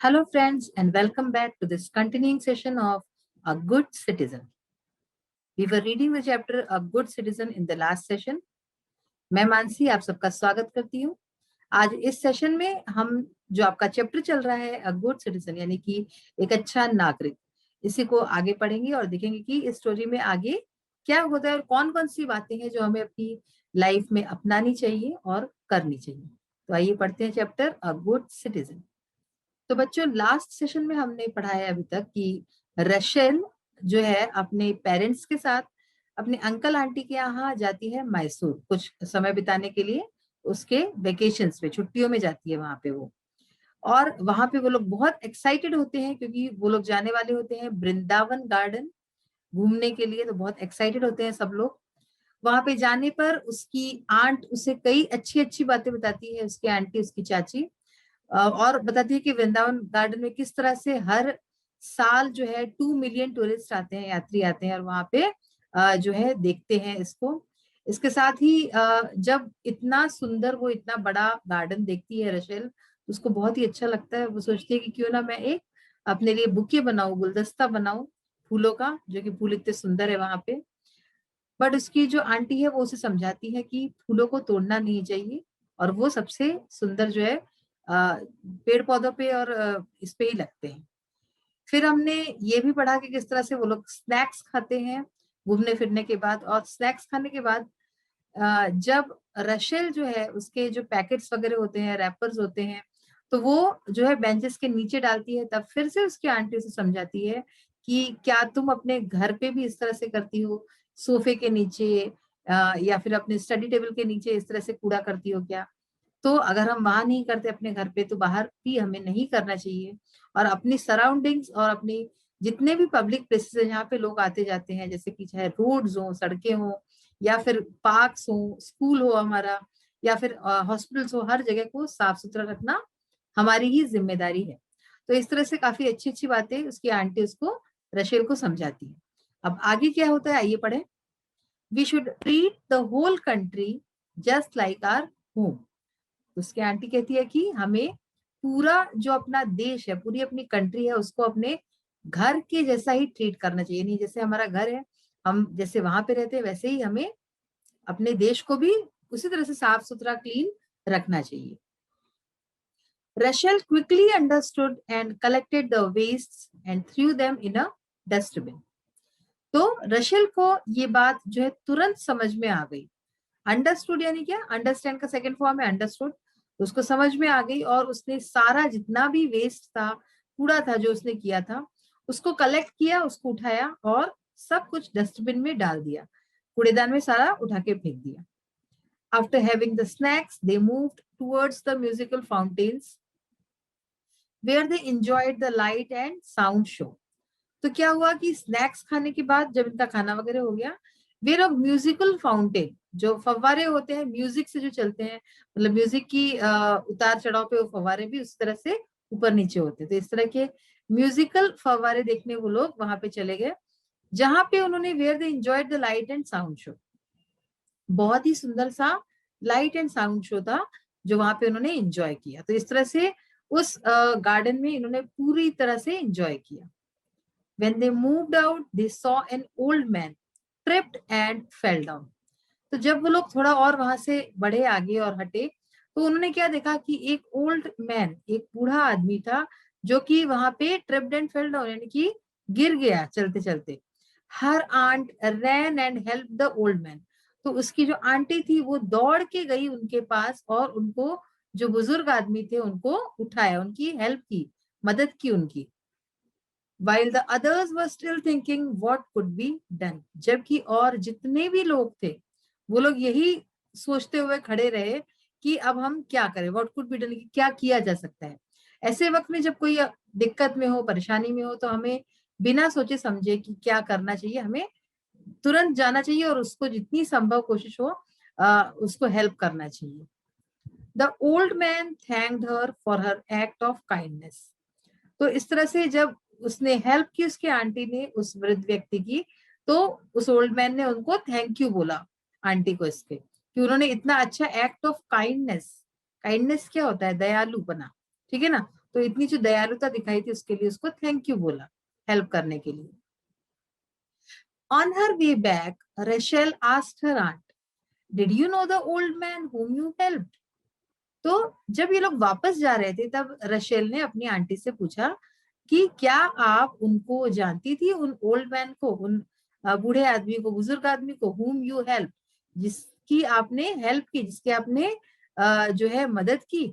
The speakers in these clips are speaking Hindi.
Hello, friends, and welcome back to this continuing session of A Good Citizen. We were reading the chapter A Good Citizen in the last session. मैं मानसी आप सबका स्वागत करती हूँ। आज इस सेशन में हम जो आपका चैप्टर चल रहा है अ गुड सिटीजन यानी कि एक अच्छा नागरिक, इसी को आगे पढ़ेंगे और देखेंगे कि इस स्टोरी में आगे क्या होता है और कौन कौन सी बातें हैं जो हमें अपनी लाइफ में अपनानी चाहिए और करनी चाहिए। तो आइए पढ़ते हैं चैप्टर अ गुड सिटीजन। तो बच्चों, लास्ट सेशन में हमने पढ़ा है अभी तक कि रशेल जो है अपने पेरेंट्स के साथ अपने अंकल आंटी के यहाँ जाती है मैसूर कुछ समय बिताने के लिए। उसके वेकेशंस पे, छुट्टियों में जाती है वहां पे वो। और वहां पे वो लोग बहुत एक्साइटेड होते हैं क्योंकि वो लोग जाने वाले होते हैं वृंदावन गार्डन घूमने के लिए। तो बहुत एक्साइटेड होते हैं सब लोग। वहां पे जाने पर उसकी आंट उसे कई अच्छी अच्छी बातें बताती है, उसकी आंटी, उसकी चाची। और बताती है कि वृंदावन गार्डन में किस तरह से हर साल जो है 2 मिलियन टूरिस्ट आते हैं, यात्री आते हैं और वहां पे जो है देखते हैं इसको। इसके साथ ही जब इतना सुंदर, वो इतना बड़ा गार्डन देखती है रशेल, उसको बहुत ही अच्छा लगता है। वो सोचती है कि क्यों ना मैं एक अपने लिए बुके बनाऊं, गुलदस्ता बनाऊं फूलों का, जो कि फूल इतने सुंदर है वहां पे। बट उसकी जो आंटी है वो उसे समझाती है कि फूलों को तोड़ना नहीं चाहिए और वो सबसे सुंदर जो है पेड़ पौधों पे और इस पे ही लगते हैं। फिर हमने ये भी पढ़ा कि किस तरह से वो लोग स्नैक्स खाते हैं घूमने फिरने के बाद। और स्नैक्स खाने के बाद जब रशेल जो है उसके जो पैकेट्स वगैरह होते हैं, रैपर्स होते हैं, तो वो जो है बेंचेस के नीचे डालती है। तब फिर से उसकी आंटी उसे समझाती है कि क्या तुम अपने घर पे भी इस तरह से करती हो, सोफे के नीचे या फिर अपने स्टडी टेबल के नीचे इस तरह से कूड़ा करती हो क्या? तो अगर हम वहां नहीं करते अपने घर पे, तो बाहर भी हमें नहीं करना चाहिए। और अपनी सराउंडिंग्स और अपनी जितने भी पब्लिक प्लेसेस है जहाँ पे लोग आते जाते हैं, जैसे कि चाहे रोड्स हो, सड़कें हो, या फिर पार्क्स हो, स्कूल हो हमारा, या फिर हॉस्पिटल्स हो, हर जगह को साफ सुथरा रखना हमारी ही जिम्मेदारी है। तो इस तरह से काफी अच्छी अच्छी बातें उसकी आंटी उसको, रशेल को समझाती है। अब आगे क्या होता है आइए पढ़े। We should treat the whole country just like our home. उसकी आंटी कहती है कि हमें पूरा जो अपना देश है, पूरी अपनी कंट्री है, उसको अपने घर के जैसा ही ट्रीट करना चाहिए। नहीं, जैसे हमारा घर है, हम जैसे वहां पे रहते हैं, वैसे ही हमें अपने देश को भी उसी तरह से साफ सुथरा, क्लीन रखना चाहिए। Rachel quickly understood and collected the wastes and threw them in a dustbin. तो रशेल को ये बात जो है तुरंत समझ में आ गई। अंडरस्टूड यानी क्या? अंडरस्टैंड का सेकंड फॉर्म है अंडरस्टूड। उसको समझ में आ गई और उसने सारा जितना भी वेस्ट था, कूड़ा था जो उसने किया था, उसको कलेक्ट किया, उसको उठाया और सब कुछ डस्टबिन में डाल दिया, कूड़ेदान में सारा उठा के फेंक दिया। After having the snacks they moved towards the musical fountains where they enjoyed the light and sound show. तो क्या हुआ कि स्नैक्स खाने के बाद जब इनका खाना वगैरह हो गया, वे लोग म्यूजिकल फाउंटेन, जो फव्वारे होते हैं म्यूजिक से जो चलते हैं, मतलब म्यूजिक की उतार चढ़ाव पे वो फव्वारे भी उस तरह से ऊपर नीचे होते हैं। तो इस तरह के म्यूजिकल फव्वारे देखने वो लोग वहां पे चले गए, जहां पे उन्होंने where they enjoyed the light and sound show. बहुत ही सुंदर सा लाइट एंड साउंड शो था जो वहां पे उन्होंने एंजॉय किया। तो इस तरह से उस गार्डन में इन्होंने पूरी तरह से एंजॉय किया। When they moved out, they saw an old man tripped and fell down. तो जब वो लोग थोड़ा और वहां से बढ़े आगे और हटे, तो उन्होंने क्या देखा कि एक ओल्ड मैन, एक बूढ़ा आदमी था, जो कि वहां पे ट्रिप्ड एंड फेल डाउन यानी कि गिर गया चलते चलते। Her aunt ran and help the old man. तो उसकी जो आंटी थी वो दौड़ के गई उनके पास और उनको, जो बुजुर्ग आदमी थे, उनको उठाया, उनकी हेल्प की, मदद की उनकी। While the others were still thinking what could be done, जबकि और जितने भी लोग थे वो लोग यही सोचते हुए खड़े रहे कि अब हम क्या करें, what could be done, क्या किया जा सकता है। ऐसे वक्त में जब कोई दिक्कत में हो, परेशानी में हो, तो हमें बिना सोचे समझे कि क्या करना चाहिए, हमें तुरंत जाना चाहिए और उसको जितनी संभव कोशिश हो उसको हेल्प करना चाहिए। The old man thanked her for her act of kindness. तो इस तरह से जब उसने हेल्प की, उसके आंटी ने उस वृद्ध व्यक्ति की, तो उस ओल्ड मैन ने उनको थैंक यू बोला आंटी को, इसके कि उन्होंने इतना अच्छा एक्ट ऑफ काइंडनेस। काइंडनेस क्या होता है? दयालुपना, ठीक है ना। तो इतनी जो दयालुता दिखाई थी उसके लिए उसको थैंक यू बोला, हेल्प करने के लिए। On her way back, Rachel asked her aunt, "Did you know the old man whom you helped?" तो जब ये लोग वापस जा रहे थे तब रशेल ने अपनी आंटी से पूछा कि क्या आप उनको जानती थी, उन ओल्ड मैन को, उन बूढ़े आदमी को, बुजुर्ग आदमी को, whom you helped, जिसकी आपने हेल्प की, जिसके आपने जो है मदद की।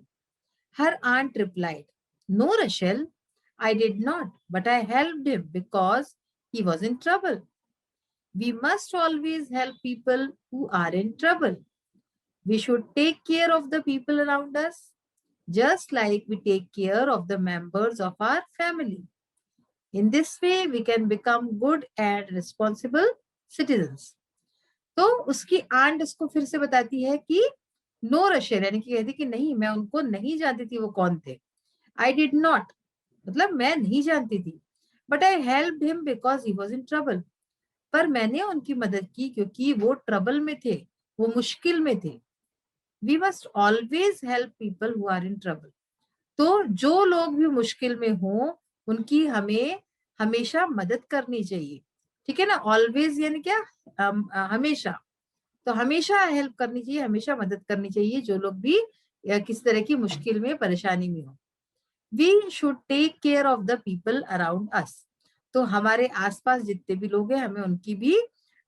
Her aunt replied, "No, Rachel, I did not, but I helped him because he was in trouble. We must always help people who are in trouble. We should take care of the people around us, just like we take care of the members of our family. In this way, we can become good and responsible citizens." तो उसकी आंट उसको फिर से बताती है कि नो रशेल, यानी कि कहती कि नहीं, मैं उनको नहीं जानती थी वो कौन थे। आई डिड नॉट, मतलब मैं नहीं जानती थी, but I help him because he was in trouble, पर मैंने उनकी मदद की क्योंकि वो ट्रबल में थे, वो मुश्किल में थे। We must always help people who are in trouble. तो जो लोग भी मुश्किल में हों उनकी हमें हमेशा मदद करनी चाहिए, ठीक है ना। ऑलवेज यानी क्या, हमेशा, तो हमेशा हेल्प करनी चाहिए, हमेशा मदद करनी चाहिए जो लोग भी किसी तरह की मुश्किल में, परेशानी में हो। We should take care of the people around us. तो हमारे आसपास जितने भी लोग हैं हमें उनकी भी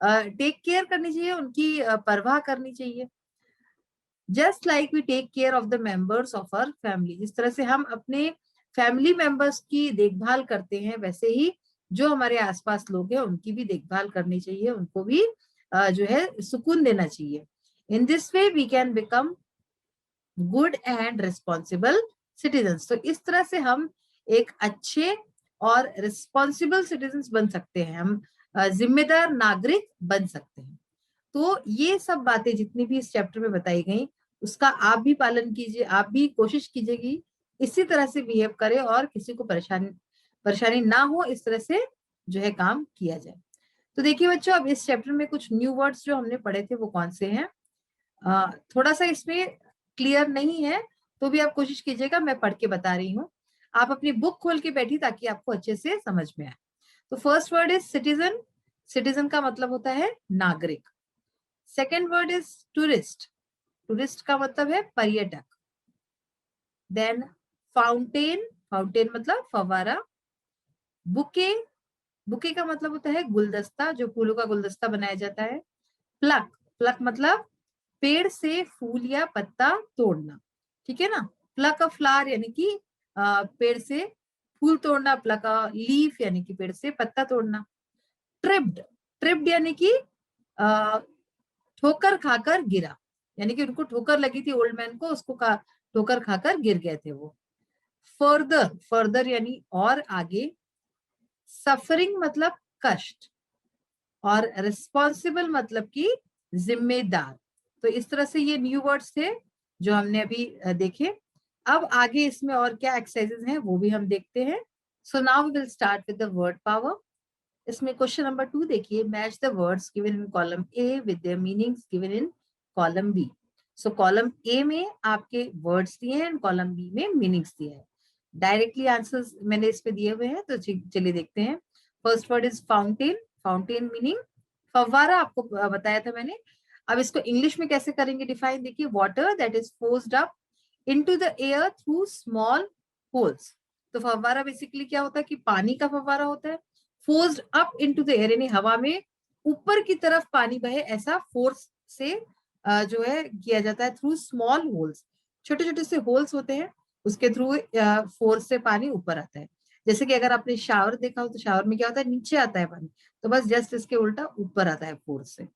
टेक केयर करनी चाहिए, उनकी परवाह करनी चाहिए। Just like we take care of the members of our family, जिस तरह से हम अपने फैमिली मेंबर्स की देखभाल करते हैं, वैसे ही जो हमारे आसपास लोग हैं उनकी भी देखभाल करनी चाहिए, उनको भी जो है सुकून देना चाहिए। In this way we can become good and responsible citizens. तो इस तरह से हम एक अच्छे और रिस्पॉन्सिबल सिटीजन्स बन सकते हैं, हम जिम्मेदार नागरिक बन सकते हैं। तो ये सब बातें जितनी भी इस चैप्टर में बताई गई उसका आप भी पालन कीजिए, आप भी कोशिश कीजिएगी इसी तरह से बिहेव करें और किसी को परेशानी ना हो, इस तरह से जो है काम किया जाए। तो देखिए बच्चों, अब इस चैप्टर में कुछ न्यू वर्ड्स जो हमने पढ़े थे वो कौन से हैं, थोड़ा सा इसमें क्लियर नहीं है तो भी आप कोशिश कीजिएगा, मैं पढ़ के बता रही हूँ। आप अपनी बुक खोल के बैठी ताकि आपको अच्छे से समझ में आए। तो first word is citizen. Citizen का मतलब होता है नागरिक। Second word is tourist. Tourist का मतलब है पर्यटक। Then fountain. फाउंटेन मतलब फव्वारा। बुके। बुके का मतलब होता है गुलदस्ता, जो फूलों का गुलदस्ता बनाया जाता है। प्लक। प्लक मतलब पेड़ से फूल या पत्ता तोड़ना, ठीक है ना। प्लक अ फ्लावर यानी कि पेड़ से फूल तोड़ना। प्लक अ लीफ यानी कि पेड़ से पत्ता तोड़ना। ट्रिप्ड। ट्रिप्ड यानी कि ठोकर खाकर गिरा, यानी कि उनको ठोकर लगी थी ओल्ड मैन को, उसको ठोकर खाकर गिर गए थे वो। फर्दर। फर्दर यानी और आगे। सफरिंग मतलब कष्ट। और रिस्पॉन्सिबल मतलब कि जिम्मेदार। तो इस तरह से ये न्यू वर्ड्स थे जो हमने अभी देखे। अब आगे इसमें और क्या एक्सरसाइजेस हैं वो भी हम देखते हैं। So now we will start with the word power. इसमें क्वेश्चन नंबर 2 देखिए, match the words given in column A with their meanings given in column B. So column A में आपके वर्ड्स दिए हैं, कॉलम बी में मीनिंग्स दिए हैं। डायरेक्टली आंसर्स मैंने इस पे दिए हुए हैं, तो चलिए देखते हैं। First word is fountain. Fountain meaning फव्वारा, आपको बताया था मैंने। अब इसको इंग्लिश में कैसे करेंगे डिफाइन, देखिए, water that is forced up into the air through small holes. तो फव्वारा बेसिकली क्या होता है कि पानी का फव्वारा होता है। Forced up into the air यानी हवा में ऊपर की तरफ पानी बहे, ऐसा फोर्स से जो है किया जाता है। थ्रू स्मॉल होल्स, छोटे छोटे से होल्स होते हैं, उसके थ्रू फोर्स से पानी ऊपर आता है। जैसे कि अगर आपने शावर देखा हो तो शावर में क्या होता है, नीचे आता है पानी, तो बस जस्ट इसके उल्टा ऊपर आता है फोर्स से।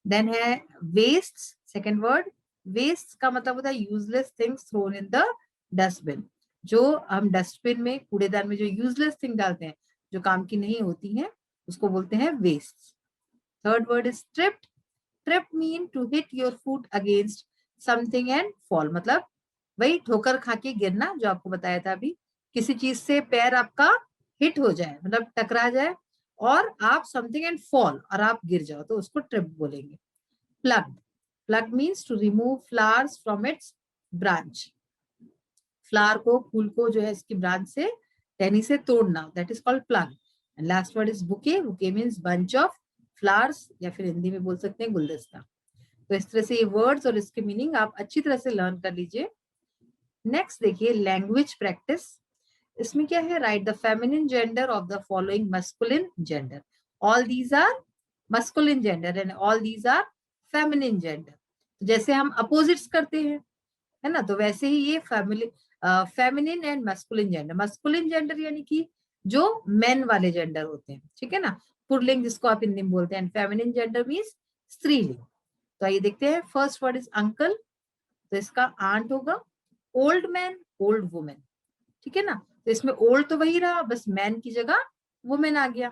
देन है वेस्ट। सेकेंड वर्ड, वेस्ट का मतलब होता है useless things thrown in the dustbin. जो हम डस्टबिन में, कूड़ेदान में जो यूजलेस थिंग डालते हैं, जो काम की नहीं होती हैं, उसको बोलते हैं waste. Third word is tripped. Tripped mean to hit your foot against something and fall, मतलब वही ठोकर खा के गिरना जो आपको बताया था अभी। किसी चीज से पैर आपका हिट हो जाए, मतलब टकरा जाए, और आप समथिंग एंड फॉल, और आप गिर जाओ, तो उसको ट्रिप्ड बोलेंगे। Plug. Plug means to remove flowers from its branch. Flower को, फूल को जो है इसकी ब्रांच से, टहनी से तोड़ना, that is called plug. And last word is bouquet. Bouquet means bunch of flowers, या फिर हिंदी में बोल सकते हैं गुलदस्ता। तो इस तरह से ये वर्ड्स और इसके मीनिंग आप अच्छी तरह से लर्न कर लीजिए। नेक्स्ट देखिए लैंग्वेज प्रैक्टिस। इसमें क्या है, write the feminine gender of the following masculine gender. All these are masculine gender and all these are feminine gender. जैसे हम अपोजिट्स करते हैं, है ना, तो वैसे ही ये feminine and masculine gender. Masculine gender यानी कि जो मेन वाले जेंडर होते हैं, ठीक है ना, पुल्लिंग जिसको आप हिंदी में बोलते हैं। फेमिनिन जेंडर मीन्स स्त्रीलिंग। तो आइए देखते हैं। फर्स्ट वर्ड इज अंकल, तो इसका आंट होगा। ओल्ड मैन, ओल्ड वुमेन, ठीक है ना। तो इसमें ओल्ड तो वही रहा, बस मैन की जगह वुमेन आ गया।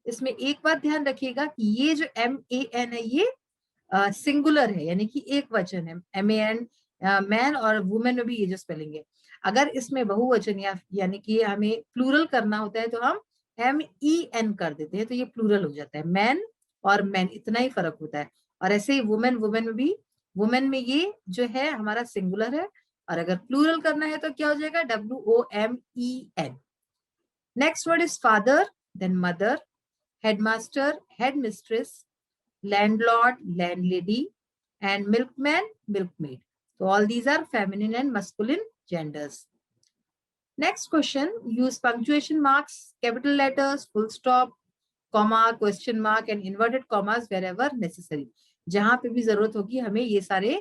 इसमें एक बात ध्यान रखिएगा कि ये जो MAN है ये सिंगुलर है, यानी कि एक वचन है। MAN मैन, और वुमेन में भी ये जो स्पेलिंग है। अगर इसमें बहुवचन यानी कि हमें प्लूरल करना होता है तो हम MEN कर देते हैं, तो ये प्लूरल हो जाता है। मैन और मैन, इतना ही फर्क होता है। और ऐसे ही वुमेन, वुमेन में भी, वुमेन में ये जो है हमारा सिंगुलर है, और अगर प्लूरल करना है तो क्या हो जाएगा, WOMEN। Next word is father, then mother, headmaster, headmistress, landlord, landlady, and milkman, milkmaid. So all these are feminine and masculine genders. Next question, use punctuation marks, capital letters, full stop, comma, question mark and inverted commas wherever necessary. जहां पे भी जरूरत होगी हमें ये सारे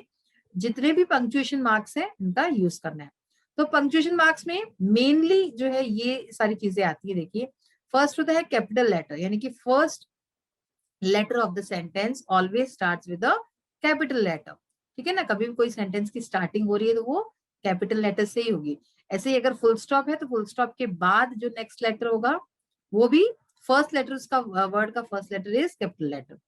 जितने भी पंक्चुएशन मार्क्स हैं इनका यूज करना है। तो पंक्चुएशन मार्क्स में मेनली जो है ये सारी चीजें आती है। देखिए फर्स्ट होता है कैपिटल लेटर, यानी कि first letter of the sentence always starts with a capital letter, ठीक है ना। कभी भी कोई सेंटेंस की स्टार्टिंग हो रही है तो वो कैपिटल लेटर से ही होगी। ऐसे ही अगर फुल स्टॉप है तो फुल स्टॉप के बाद जो नेक्स्ट लेटर होगा वो भी फर्स्ट लेटर, उसका वर्ड का first letter is capital letter.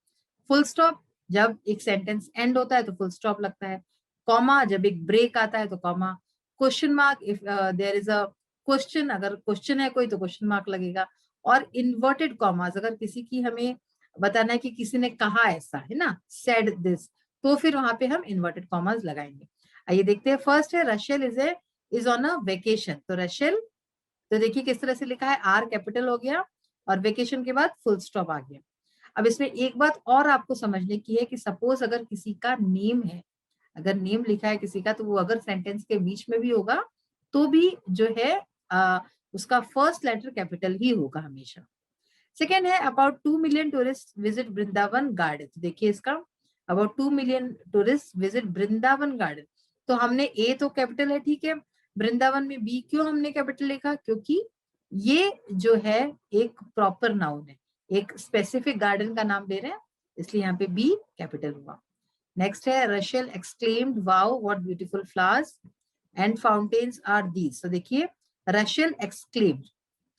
Full stop जब एक सेंटेंस एंड होता है तो फुल स्टॉप लगता है। कॉमा जब एक ब्रेक आता है तो comma. Question mark if there is a question, अगर क्वेश्चन है कोई तो क्वेश्चन मार्क लगेगा। और इन्वर्टेड कॉमास, अगर किसी की हमें बताना है कि किसी ने कहा ऐसा, है ना, सेड दिस, तो फिर वहां पे हम इन्वर्टेड कॉमास लगाएंगे। आइए देखते हैं। फर्स्ट है Rachel is on a vacation. तो रशेल, तो देखिए किस तरह से लिखा है, आर कैपिटल हो गया और वेकेशन के बाद फुल स्टॉप आ गया। अब इसमें एक बात और आपको समझने की है कि सपोज अगर किसी का नेम है, अगर नेम लिखा है किसी का, तो वो अगर सेंटेंस के बीच में भी होगा तो भी जो है उसका फर्स्ट लेटर कैपिटल ही होगा हमेशा। सेकेंड है about 2 million tourist visit Vrindavan garden. देखिए इसका about 2 million tourist visit Vrindavan garden, तो हमने ए तो कैपिटल है, ठीक है। वृंदावन में बी क्यों हमने कैपिटल लिखा, क्योंकि ये जो है एक प्रॉपर नाउन है, एक स्पेसिफिक गार्डन का नाम ले रहे हैं, इसलिए यहाँ पे बी कैपिटल हुआ। नेक्स्ट है Rachel exclaimed wow what beautiful flowers and fountains are these. तो देखिए रशेल एक्सक्लेम्ड,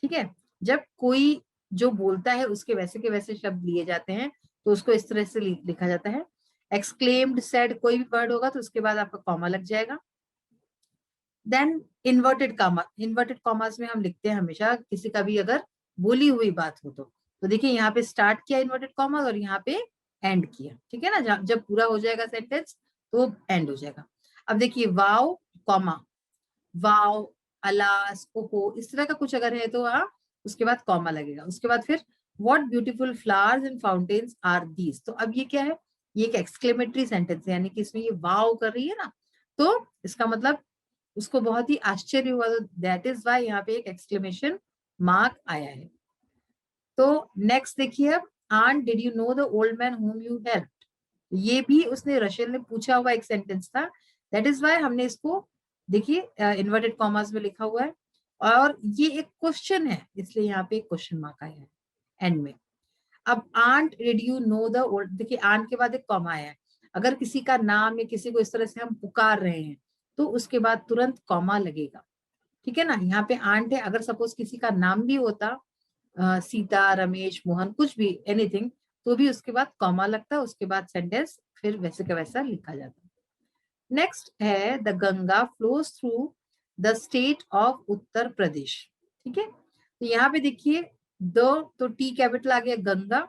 ठीक है, जब कोई जो बोलता है उसके वैसे के वैसे शब्द लिए जाते हैं तो उसको इस तरह से लिखा जाता है। एक्सक्लेम्ड, सेड, कोई भी वर्ड होगा तो उसके बाद आपका कॉमा लग जाएगा। Then inverted comma, inverted commas में हम लिखते हैं हमेशा किसी का भी अगर बोली हुई बात हो तो देखिए यहाँ पे स्टार्ट किया इन्वर्टेड कॉमा और यहाँ पे एंड किया, ठीक है ना। जब पूरा हो जाएगा सेंटेंस तो एंड हो जाएगा। अब देखिए वाओ कॉमा, वाओ, अलास, ओहो, इस तरह का कुछ अगर है तो उसके बाद कॉमा लगेगा। उसके बाद फिर what beautiful flowers and fountains are these. तो अब ये क्या है, ये एक एक्सक्लेमेटरी सेंटेंस है, यानी कि इसमें ये वाओ कर रही है ना, तो इसका मतलब उसको बहुत ही आश्चर्य हुआ, तो दैट इज वाई यहाँ पे एक एक्सक्लेमेशन मार्क आया है। तो नेक्स्ट देखिए अब, aunt did you know the old man whom you helped. ये भी उसने रशेल ने पूछा हुआ एक सेंटेंस था, दैट इज वाई हमने इसको देखिए इन्वर्टेड कॉमास में लिखा हुआ है, और ये एक क्वेश्चन है इसलिए यहाँ पे क्वेश्चन मार्क आया है एंड में। अब aunt did you know the old, देखिए आंट के बाद एक कॉमा आया है। अगर किसी का नाम या किसी को इस तरह से हम पुकार रहे हैं तो उसके बाद तुरंत कॉमा लगेगा, ठीक है ना। यहाँ पे आंट है, अगर सपोज किसी का नाम भी होता सीता, रमेश, मोहन, कुछ भी एनीथिंग, तो भी उसके बाद कॉमा लगता है, उसके बाद सेंटेंस फिर वैसे का वैसा लिखा जाता है। नेक्स्ट है the Ganga flows through the state of Uttar Pradesh, ठीक है। तो यहाँ पे देखिए द, तो टी कैपिटल आ गया, गंगा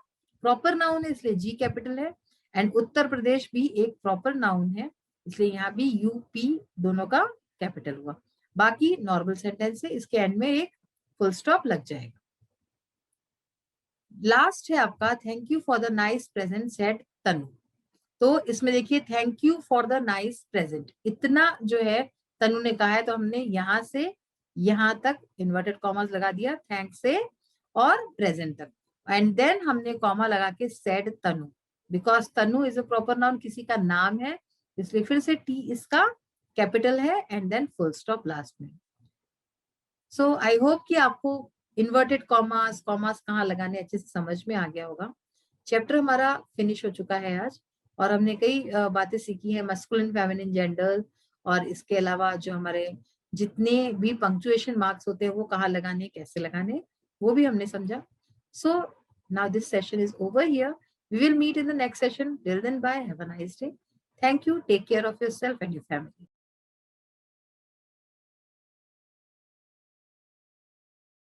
प्रॉपर नाउन है इसलिए जी कैपिटल है, एंड उत्तर प्रदेश भी एक प्रॉपर नाउन है इसलिए यहाँ भी यूपी दोनों का कैपिटल हुआ। बाकी नॉर्मल सेंटेंस है, इसके एंड में एक फुल स्टॉप लग जाएगा। लास्ट है आपका thank you for the nice present said Tanu. तो इसमें देखिए thank you for the nice present, इतना जो है तनु ने कहा है, तो हमने यहां से यहां तक इन्वर्टेड कॉमास लगा दिया, थैंक से और प्रेजेंट तक, एंड देन हमने कॉमा लगा के said Tanu, because Tanu is a proper noun, किसी का नाम है, इसलिए फिर से टी इसका कैपिटल है and then full stop last में। सो आई होप कि आपको इन्वर्टेड कॉमास कॉमास कहाँ लगाने अच्छे से समझ में आ गया होगा। चैप्टर हमारा फिनिश हो चुका है आज, और हमने कई बातें सीखी हैं, मस्कुलिन फेमिनिन जेंडर, और इसके अलावा जो हमारे जितने भी पंक्चुएशन मार्क्स होते हैं वो कहाँ लगाने, कैसे लगाने, वो भी हमने समझा। So now this session is over here, we will meet in the next session. Till then, bye, have a nice day. Thank you, take care of yourself and your family.